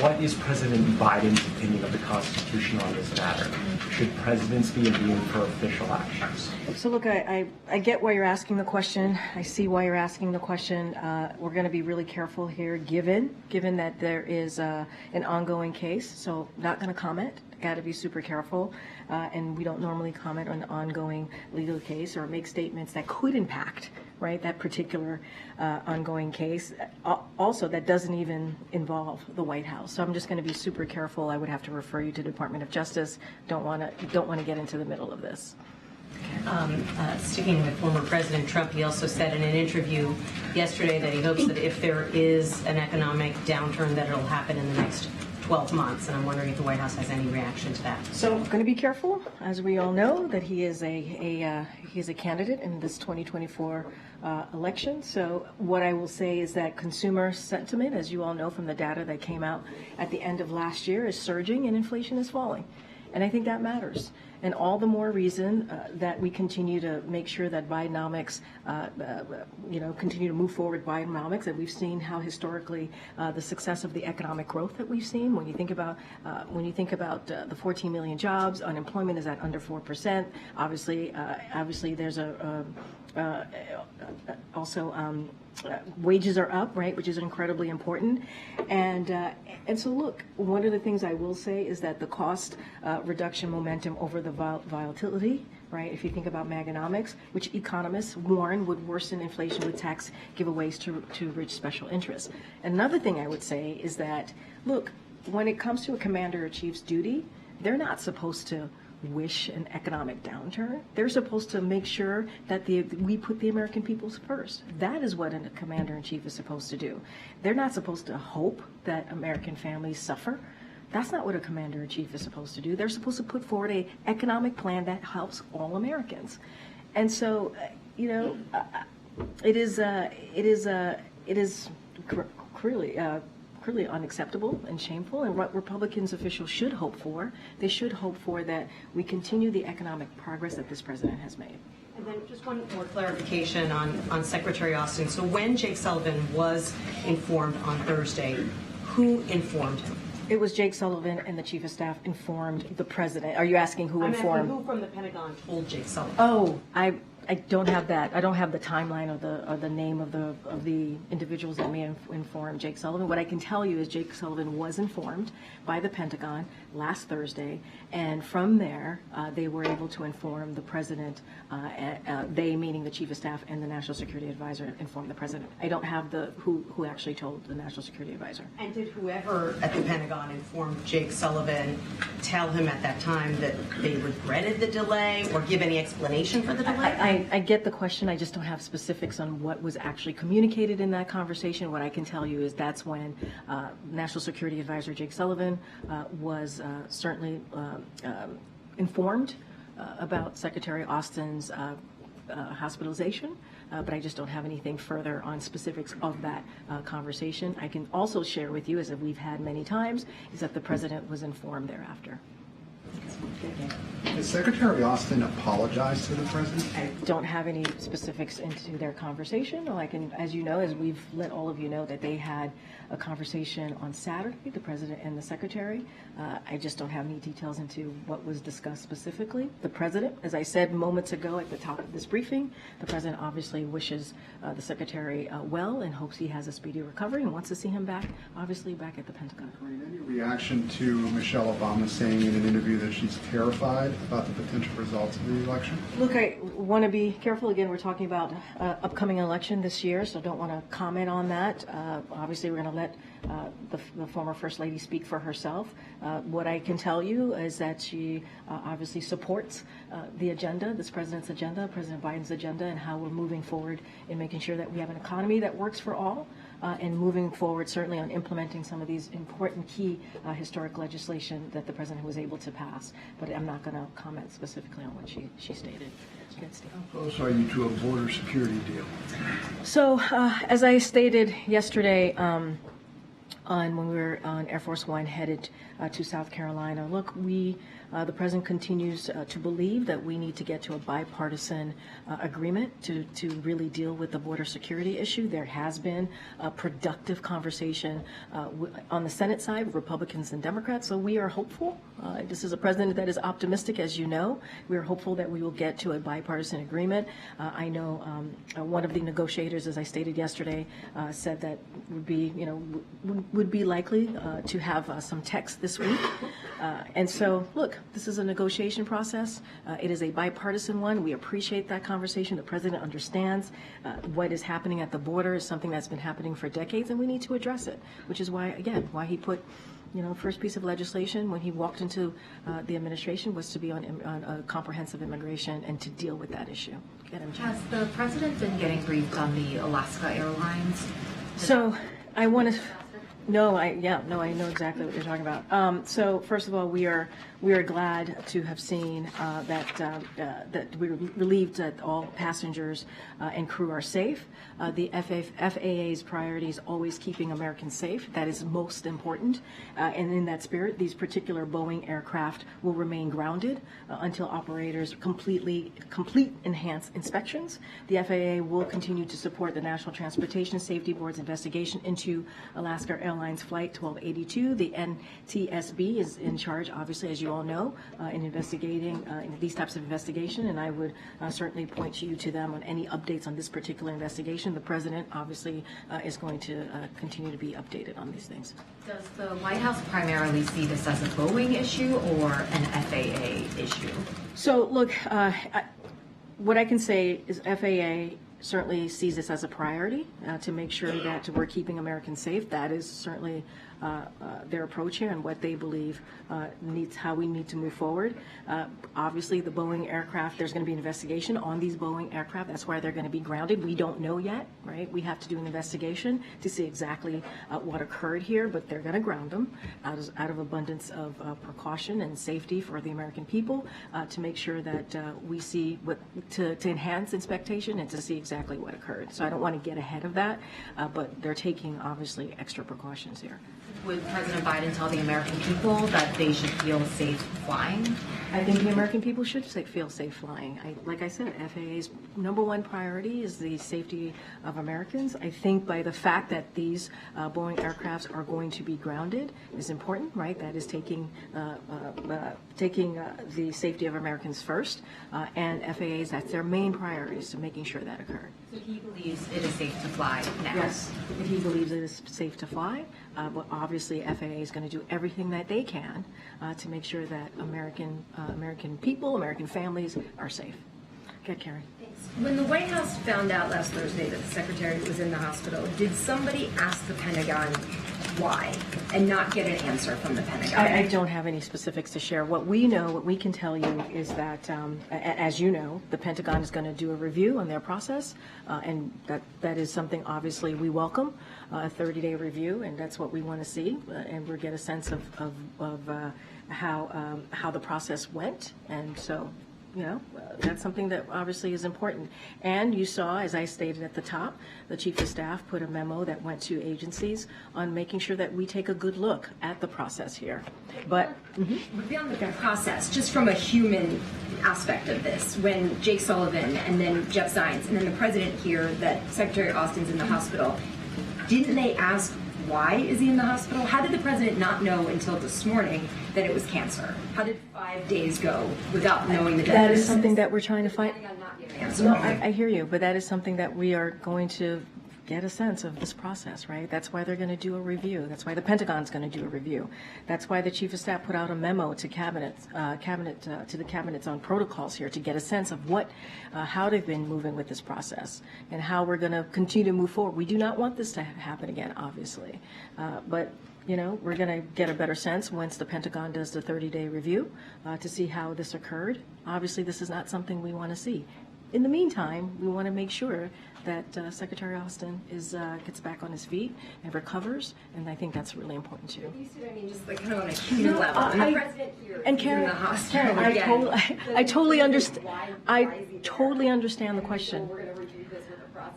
What is President Biden's opinion of the Constitution on this matter? Should presidents be immune for official actions? So look, I get why you're asking the question. I see why you're asking the question. We're going to be really careful here, given that there is an ongoing case. So not going to comment. got to be super careful, and we don't normally comment on an ongoing legal case or make statements that could impact, right, that particular ongoing case. Also, that doesn't even involve the White House. So I'm just going to be super careful. I would have to refer you to the Department of Justice. Don't want to get into the middle of this. Sticking with former President Trump, he also said in an interview yesterday that he hopes that if there is an economic downturn, that it'll happen in the next 12 months. And I'm wondering if the White House has any reaction to that. So I'm going to be careful, as we all know, that he is a candidate in this 2024 election. So what I will say is that consumer sentiment, as you all know from the data that came out at the end of last year, is surging and inflation is falling. And I think that matters. And all the more reason that we continue to make sure that Bidenomics, continue to move forward Bidenomics, that we've seen how historically the success of the economic growth that we've seen. When you think about the 14 million jobs, unemployment is at under 4%. Obviously, there's wages are up, right, which is incredibly important. And so, look, one of the things I will say is that the cost reduction momentum over the volatility, right, if you think about Maganomics, which economists warn would worsen inflation with tax giveaways to rich special interests. Another thing I would say is that, look, when it comes to a commander-in-chief's duty, they're not supposed to wish an economic downturn. They're supposed to make sure that we put the American people first. That is what a commander-in-chief is supposed to do. They're not supposed to hope that American families suffer. That's not what a commander-in-chief is supposed to do. They're supposed to put forward an economic plan that helps all Americans. And so, it is clearly unacceptable and shameful, and what Republicans officials should hope for, they should hope for that we continue the economic progress that this president has made. And then just one more clarification on Secretary Austin. So when Jake Sullivan was informed on Thursday, who informed him? It was Jake Sullivan, and the Chief of Staff informed the president. Are you asking who informed? I'm asking who from the Pentagon told Jake Sullivan? Oh, I don't have that. I don't have the timeline or the name of the individuals that may inform Jake Sullivan. What I can tell you is Jake Sullivan was informed by the Pentagon last Thursday, and from there they were able to inform the president. They, meaning the Chief of Staff and the National Security Advisor, informed the president. I don't have who actually told the National Security Advisor. And did whoever at the Pentagon inform Jake Sullivan tell him at that time that they regretted the delay or give any explanation for the delay? I get the question. I just don't have specifics on what was actually communicated in that conversation. What I can tell you is that's when National Security Advisor Jake Sullivan was certainly informed about Secretary Austin's hospitalization, but I just don't have anything further on specifics of that conversation. I can also share with you, as we've had many times, is that the president was informed thereafter. Has Secretary Austin apologized to the president? I don't have any specifics into their conversation. I can, as you know, as we've let all of you know, that they had a conversation on Saturday, the president and the secretary. I just don't have any details into what was discussed specifically. The president, as I said moments ago at the top of this briefing, the president obviously wishes the secretary well and hopes he has a speedy recovery and wants to see him back, obviously, back at the Pentagon. Any reaction to Michelle Obama saying in an interview that she's terrified about the potential results of the election? Look, I want to be careful. Again, we're talking about upcoming election this year, so don't want to comment on that. Obviously, we're going to let the former First Lady speak for herself. What I can tell you is that she obviously supports the agenda, this president's agenda, President Biden's agenda, and how we're moving forward in making sure that we have an economy that works for all, and moving forward certainly on implementing some of these important key historic legislation that the president was able to pass. But I'm not going to comment specifically on what she stated. How close are you to a border security deal? So, as I stated yesterday, when we were on Air Force One headed to South Carolina, look, the president continues to believe that we need to get to a bipartisan agreement to really deal with the border security issue. There has been a productive conversation on the Senate side with Republicans and Democrats, so we are hopeful. This is a president that is optimistic, as you know. We are hopeful that we will get to a bipartisan agreement. I know one of the negotiators, as I stated yesterday, said that would be likely to have some text this week And so, look, this is a negotiation process. It is a bipartisan one. We appreciate that conversation. The president understands what is happening at the border is something that's been happening for decades, and we need to address it, which is why, again, why he put, first piece of legislation when he walked into the administration was to be on a comprehensive immigration and to deal with that issue. Has the president been getting briefed on the Alaska Airlines? So I want to. No, I know exactly what you're talking about. So first of all, we are glad to have seen that we're relieved that all passengers and crew are safe. The FAA's priority is always keeping Americans safe. That is most important. And in that spirit, these particular Boeing aircraft will remain grounded until operators complete enhanced inspections. The FAA will continue to support the National Transportation Safety Board's investigation into Alaska Airlines Flight 1282. The NTSB is in charge, obviously, as you all know, in investigating these types of investigation, and I would certainly point you to them on any updates on this particular investigation. The president, obviously, is going to continue to be updated on these things. Does the White House primarily see this as a Boeing issue or an FAA issue? So, look, what I can say is FAA certainly sees this as a priority to make sure that we're keeping Americans safe. That is certainly their approach here and what they believe how we need to move forward. Obviously, the Boeing aircraft, there's going to be an investigation on these Boeing aircraft. That's why they're going to be grounded. We don't know yet, right? We have to do an investigation to see exactly what occurred here, but they're going to ground them out of abundance of precaution and safety for the American people to make sure that we see to enhance expectation and to see exactly what occurred. So I don't want to get ahead of that, but they're taking, obviously, extra precautions here. Would President Biden tell the American people that they should feel safe flying? I think the American people should feel safe flying. Like I said, FAA's #1 priority is the safety of Americans. I think by the fact that these Boeing aircrafts are going to be grounded is important, right? That is taking the safety of Americans first, and FAA's, that's their main priority, is to making sure that occurred. So he believes it is safe to fly now? Yes, he believes it is safe to fly, but obviously FAA is going to do everything that they can to make sure that American people, American families are safe. Go ahead, Karine. When the White House found out last Thursday that the secretary was in the hospital, did somebody ask the Pentagon why and not get an answer from the Pentagon? I don't have any specifics to share. What we know, what we can tell you is that, as you know, the Pentagon is going to do a review on their process, and that is something obviously we welcome, a 30-day review, and that's what we want to see, and we'll get a sense of how the process went, and so. That's something that obviously is important. And you saw, as I stated at the top, the Chief of Staff put a memo that went to agencies on making sure that we take a good look at the process here. But beyond the process, just from a human aspect of this, when Jake Sullivan and then Jeff Zients and then the president here that Secretary Austin's in the hospital, didn't they ask why is he in the hospital? How did the president not know until this morning that it was cancer? How did 5 days go without knowing the diagnosis? That is something that we're trying to find. No, I hear you, but that is something that we are going to get a sense of this process, right? That's why they're going to do a review. That's why the Pentagon's going to do a review. That's why the Chief of Staff put out a memo to to the cabinets on protocols here to get a sense of how they've been moving with this process and how we're going to continue to move forward. We do not want this to happen again, obviously, but. We're going to get a better sense once the Pentagon does the 30-day review to see how this occurred. Obviously, this is not something we want to see. In the meantime, we want to make sure that Secretary Austin gets back on his feet and recovers, and I think that's really important too. You see what I mean? Just like kind of on a human level. And the president here and is Karen, in the hospital I totally understand. I totally understand the question.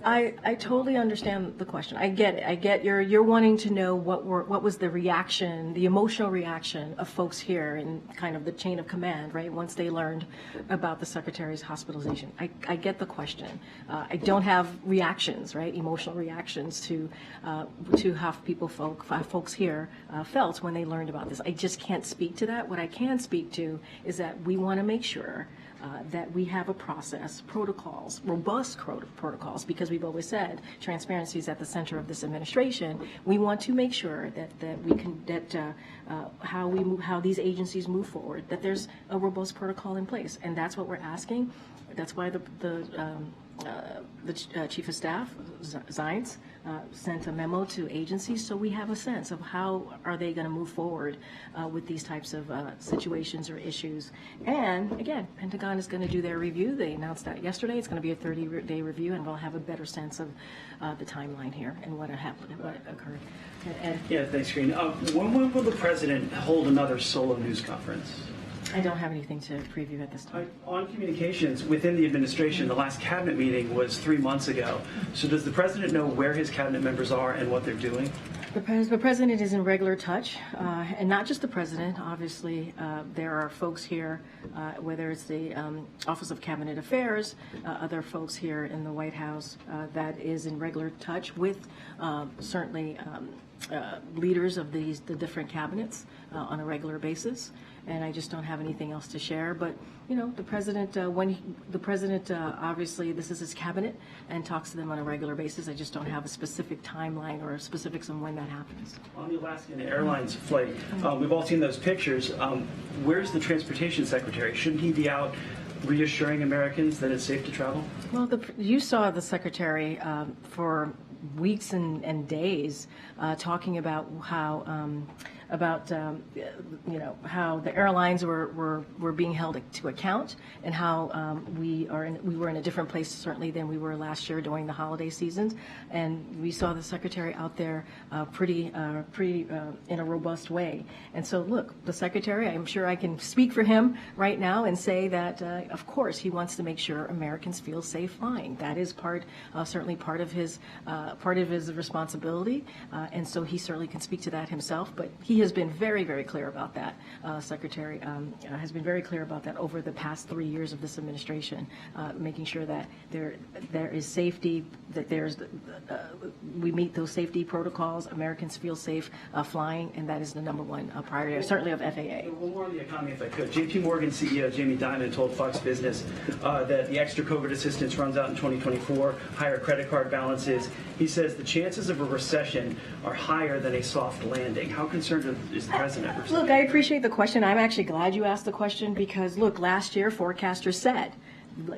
I totally understand the question. I get it. I get you're wanting to know what was the reaction, the emotional reaction of folks here in kind of the chain of command, right? Once they learned about the secretary's hospitalization. I get the question. I don't have reactions, right? Emotional reactions to how folks here felt when they learned about this. I just can't speak to that. What I can speak to is that we want to make sure that we have a process, protocols, robust protocols, because we've always said transparency is at the center of this administration. We want to make sure how these agencies move forward, that there's a robust protocol in place, and that's what we're asking. That's why the Chief of Staff, Zients, sent a memo to agencies, so we have a sense of how are they going to move forward with these types of situations or issues. And again, Pentagon is going to do their review. They announced that yesterday. It's going to be a 30-day review, and we'll have a better sense of the timeline here and what happened, what occurred. Ed? Yeah, thanks, Karine. When will the president hold another solo news conference? I don't have anything to preview at this time. On communications within the administration, the last cabinet meeting was 3 months ago. So does the president know where his cabinet members are and what they're doing? The president is in regular touch, and not just the president. Obviously, there are folks here, whether it's the Office of Cabinet Affairs, other folks here in the White House that is in regular touch with certainly leaders of the different cabinets on a regular basis. And I just don't have anything else to share. But you know, the president, obviously this is his cabinet and talks to them on a regular basis. I just don't have a specific timeline or specifics on when that happens. On the Alaskan Airlines flight, we've all seen those pictures. Where's the transportation secretary? Shouldn't he be out reassuring Americans that it's safe to travel? Well, you saw the secretary for weeks and days talking about how how the airlines were being held to account, and how we were in a different place certainly than we were last year during the holiday seasons, and we saw the secretary out there pretty in a robust way. And so look, the secretary, I'm sure I can speak for him right now and say that of course he wants to make sure Americans feel safe flying. That is certainly part of his responsibility, and so he certainly can speak to that himself. But he has been very, very clear about that. Secretary has been very clear about that over the past 3 years of this administration, making sure that there is safety, that we meet those safety protocols, Americans feel safe flying, and that is the #1 priority, certainly of FAA. One more on the economy, if I could. JP Morgan CEO Jamie Dimon told Fox Business that the extra COVID assistance runs out in 2024, higher credit card balances. He says the chances of a recession are higher than a soft landing. How concerned is the president? Look, I appreciate the question. I'm actually glad you asked the question because, look, last year forecasters said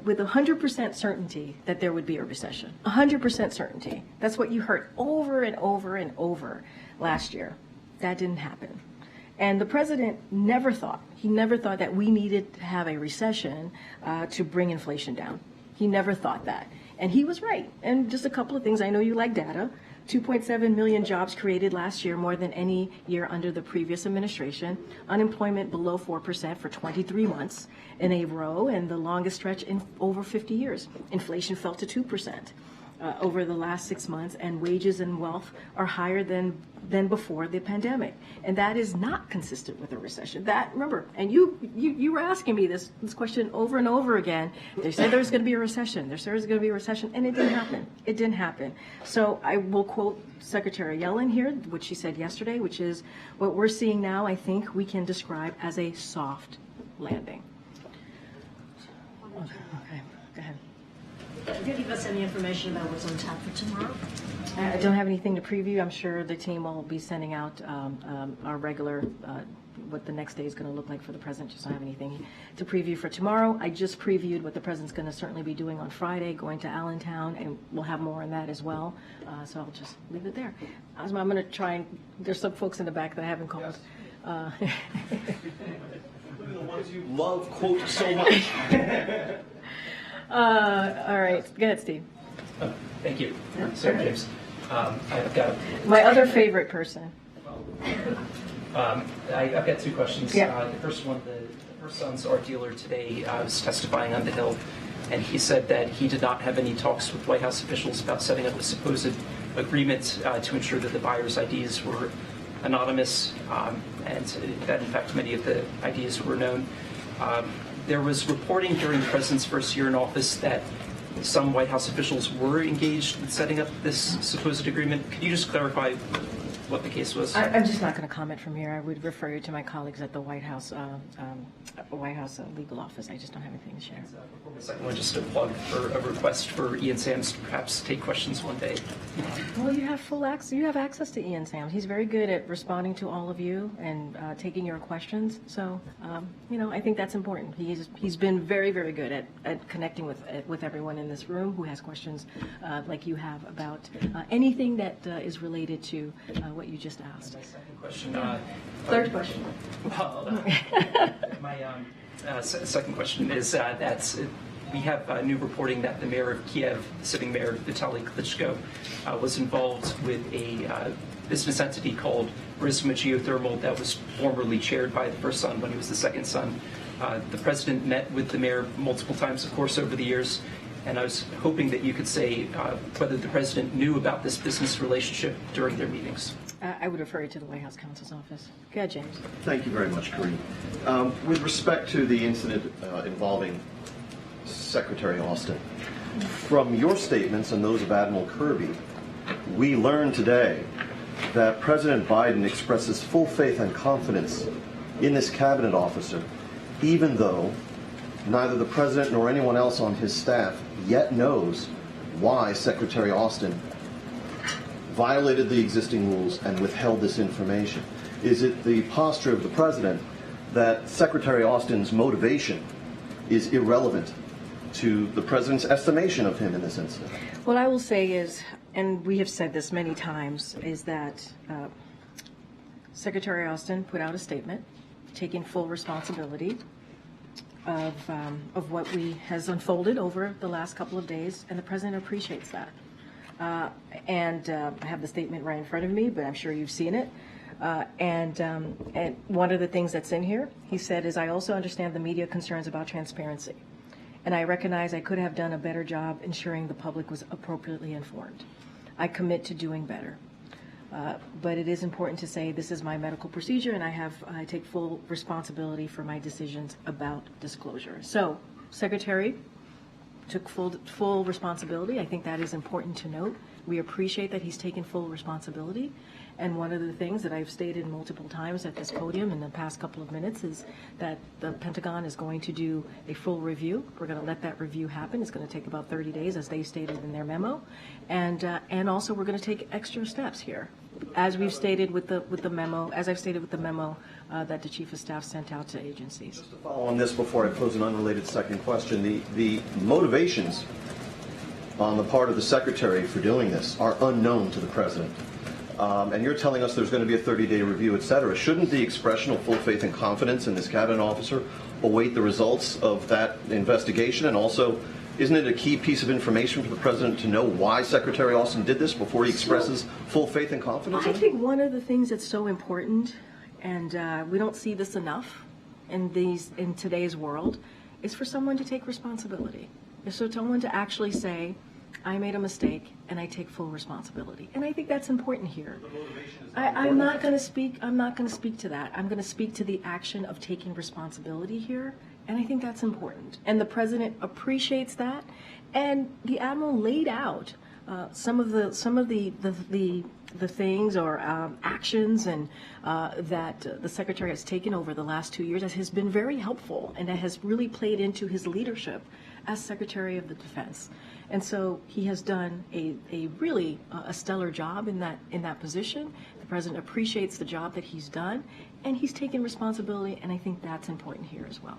with 100% certainty that there would be a recession. 100% certainty. That's what you heard over and over and over last year. That didn't happen. And the president never thought that we needed to have a recession to bring inflation down. He never thought that. And he was right. And just a couple of things. I know you like data. 2.7 million jobs created last year, more than any year under the previous administration. Unemployment below 4% for 23 months in a row, and the longest stretch in over 50 years. Inflation fell to 2% over the last 6 months, and wages and wealth are higher than before the pandemic. And that is not consistent with a recession. Remember, and you were asking me this question over and over again. They said there's going to be a recession. They said there's going to be a recession, and it didn't happen. It didn't happen. So I will quote Secretary Yellen here, which she said yesterday, which is what we're seeing now, I think we can describe as a soft landing. Okay, go ahead. Can you give us any information about what's on tap for tomorrow? I don't have anything to preview. I'm sure the team will be sending out our regular, what the next day is going to look like for the president. Just don't have anything to preview for tomorrow. I just previewed what the president's going to certainly be doing on Friday, going to Allentown, and we'll have more on that as well. So I'll just leave it there. I'm going to try and, there's some folks in the back that I haven't called. Yes. The ones you love quote so much. All right, go ahead, Steve. Thank you. Sarah James. I've got my other favorite person. I've got two questions. Yeah. The first one, the first son's art dealer today was testifying on the Hill, and he said that he did not have any talks with White House officials about setting up a supposed agreement to ensure that the buyers' IDs were anonymous, and that in fact many of the IDs were known. There was reporting during the president's first year in office that some White House officials were engaged in setting up this supposed agreement. Could you just clarify what the case was? I'm just not going to comment from here. I would refer you to my colleagues at the White House legal office. I just don't have anything to share. The second one, just a plug for a request for Ian Sams to perhaps take questions one day. Well, you have full access. You have access to Ian Sams. He's very good at responding to all of you and taking your questions. So, I think that's important. He's been very, very good at connecting with everyone in this room who has questions like you have about anything that is related to what you just asked. My second question. Third question. My second question is that we have new reporting that the mayor of Kiev, the sitting mayor Vitaly Klitschko, was involved with a business entity called Burisma Geothermal that was formerly chaired by the first son when he was the second son. The president met with the mayor multiple times, of course, over the years. And I was hoping that you could say whether the president knew about this business relationship during their meetings. I would refer you to the White House counsel's office. Go ahead, James. Thank you very much, Karine. With respect to the incident involving Secretary Austin, from your statements and those of Admiral Kirby, we learned today that President Biden expresses full faith and confidence in this cabinet officer, even though neither the president nor anyone else on his staff yet knows why Secretary Austin violated the existing rules and withheld this information. Is it the posture of the president that Secretary Austin's motivation is irrelevant to the president's estimation of him in this incident? What I will say is, and we have said this many times, is that Secretary Austin put out a statement taking full responsibility of what has unfolded over the last couple of days, and the president appreciates that. I have the statement right in front of me, but I'm sure you've seen it. And one of the things that's in here, he said, is I also understand the media concerns about transparency, and I recognize I could have done a better job ensuring the public was appropriately informed. I commit to doing better. But it is important to say this is my medical procedure, and I take full responsibility for my decisions about disclosure. So, Secretary took full responsibility. I think that is important to note. We appreciate that he's taken full responsibility. And one of the things that I've stated multiple times at this podium in the past couple of minutes is that the Pentagon is going to do a full review. We're going to let that review happen. It's going to take about 30 days, as they stated in their memo. And also we're going to take extra steps here, as we've stated with the memo, as I've stated with the memo that the Chief of Staff sent out to agencies. Just to follow on this before I pose an unrelated second question, the motivations on the part of the Secretary for doing this are unknown to the President. And you're telling us there's going to be a 30-day review, et cetera. Shouldn't the expression of full faith and confidence in this cabinet officer await the results of that investigation? And also, isn't it a key piece of information for the president to know why Secretary Austin did this before he expresses full faith and confidence? I think one of the things that's so important, and we don't see this enough in today's world, is for someone to take responsibility. Is for someone to actually say, I made a mistake and I take full responsibility. And I think that's important here. I'm not going to speak to that. I'm going to speak to the action of taking responsibility here, and I think that's important. And the president appreciates that. And the admiral laid out some of the things or actions and that the secretary has taken over the last 2 years that has been very helpful, and that has really played into his leadership as Secretary of the Defense. And so he has done a really a stellar job in that position. The president appreciates the job that he's done, and he's taken responsibility, and I think that's important here as well.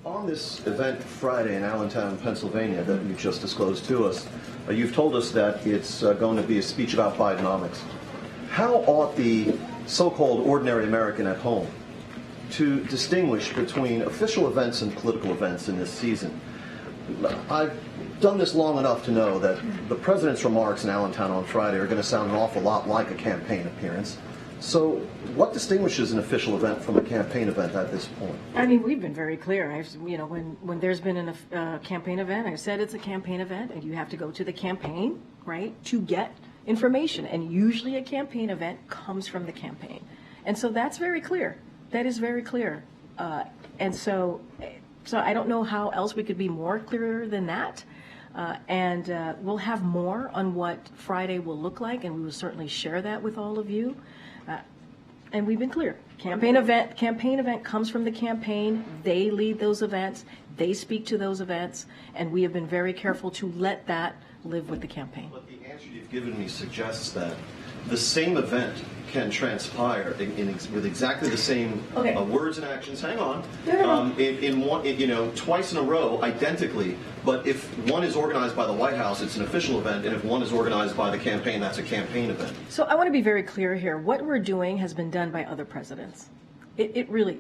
On this event Friday in Allentown, Pennsylvania, that you just disclosed to us, you've told us that it's going to be a speech about Bidenomics. How ought the so-called ordinary American at home to distinguish between official events and political events in this season? I've done this long enough to know that the president's remarks in Allentown on Friday are going to sound an awful lot like a campaign appearance. So what distinguishes an official event from a campaign event at this point? I mean, we've been very clear. When there's been a campaign event, I've said it's a campaign event, and you have to go to the campaign, right, to get information. And usually a campaign event comes from the campaign. And so that's very clear. That is very clear. So I don't know how else we could be more clearer than that. And we'll have more on what Friday will look like, and we will certainly share that with all of you. And we've been clear. Campaign event comes from the campaign. They lead those events. They speak to those events. And we have been very careful to let that live with the campaign. But the answer you've given me suggests that the same event can transpire with exactly the same words and actions. Hang on, twice in a row, identically. But if one is organized by the White House, it's an official event, and if one is organized by the campaign, that's a campaign event. So I want to be very clear here. What we're doing has been done by other presidents. It really,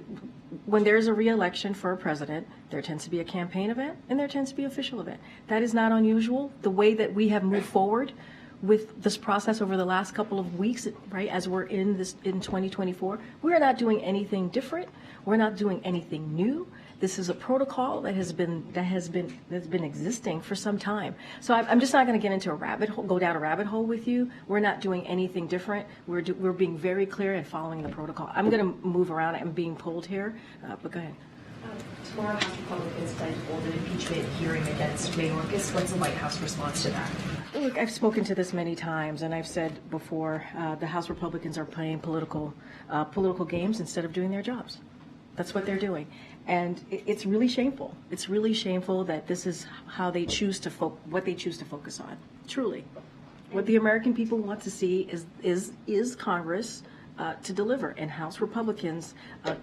when there's a re-election for a president, there tends to be a campaign event, and there tends to be an official event. That is not unusual. The way that we have moved forward with this process over the last couple of weeks, right, as we're in 2024, we're not doing anything different. We're not doing anything new. This is a protocol that has been existing for some time. So I'm just not going to get into go down a rabbit hole with you. We're not doing anything different. We're being very clear and following the protocol. I'm going to move around. I'm being pulled here, but go ahead. Tomorrow, House Republicans plan to hold an impeachment hearing against Mayorkas. What's the White House response to that? Look, I've spoken to this many times, and I've said before, the House Republicans are playing political games instead of doing their jobs. That's what they're doing, and it's really shameful. It's really shameful that this is how they choose to what they choose to focus on. Truly, what the American people want to see is Congress to deliver, and House Republicans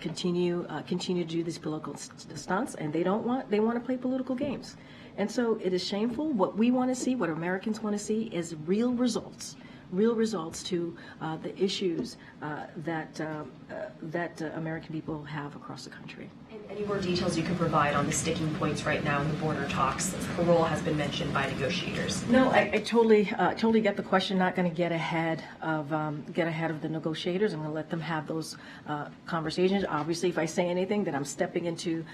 continue to do these political stunts, and they want to play political games. And so it is shameful. What we want to see, what Americans want to see, is real results to the issues that American people have across the country. And any more details you can provide on the sticking points right now in the border talks? Parole has been mentioned by negotiators. No, I totally get the question. Not going to get ahead of the negotiators. I'm going to let them have those conversations. Obviously, if I say anything, then I'm stepping into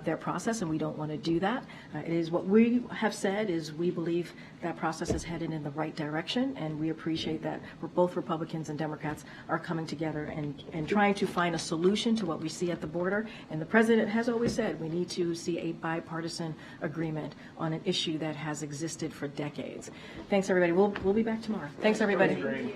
their process, and we don't want to do that. It is what we have said is we believe that process is headed in the right direction, and we appreciate that both Republicans and Democrats are coming together and trying to find a solution to what we see at the border. And the president has always said we need to see a bipartisan agreement on an issue that has existed for decades. Thanks, everybody. We'll be back tomorrow. Thanks, everybody.